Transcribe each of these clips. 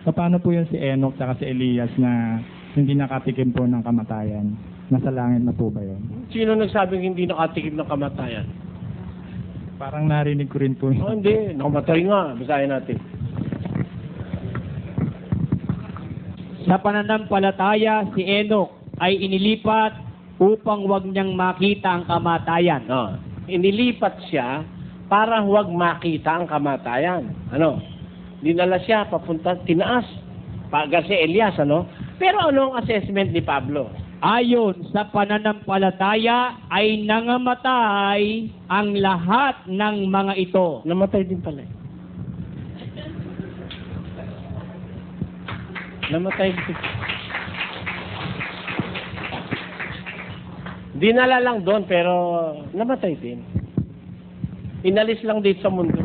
Paano po yun si Enoch at si Elias na hindi nakatikim po ng kamatayan? Nasa langit na po ba yun? Sino nagsabing hindi nakatikim ng kamatayan? Parang narinig ko rin po yun. Oh, hindi. Nakamatay nga. Basahin natin. Sa pananampalataya, si Enoch ay inilipat upang huwag niyang makita ang kamatayan. No. Inilipat siya para huwag makita ang kamatayan. Ano? Dinala siya papunta, tinaas. Kasi Elias, ano? Pero anong assessment ni Pablo? Ayon sa pananampalataya ay nangamatay ang lahat ng mga ito. Namatay din pala. Namatay din. Dinala lang doon pero namatay din. Inalis lang dito sa mundo.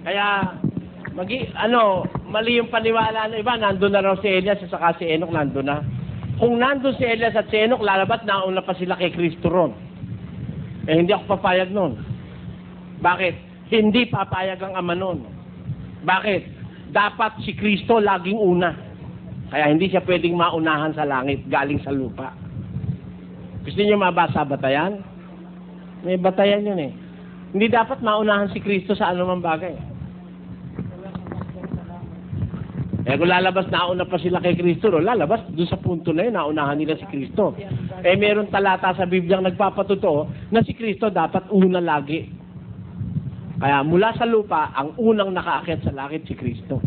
Kaya mali yung paniwala ng iba, nandun na raw si Elias at saka si Enoch nandun na. Kung nandun si Elias at si Enoch, lalabat nauna pa sila kay Kristo ron. Hindi ako papayag nun. Bakit? Hindi papayag ang Ama nun. Bakit? Dapat si Kristo laging una. Kaya hindi siya pwedeng maunahan sa langit, galing sa lupa. Gusto niyo mabasa batayan? May batayan yun eh. Hindi dapat maunahan si Kristo sa anumang bagay. Kung lalabas, nauna pa sila kay Kristo, lalabas doon sa punto na yun, naunahan nila si Kristo. Meron talata sa Biblia nagpapatotoo na si Kristo dapat una lagi. Kaya mula sa lupa, ang unang nakaakyat sa langit si Kristo.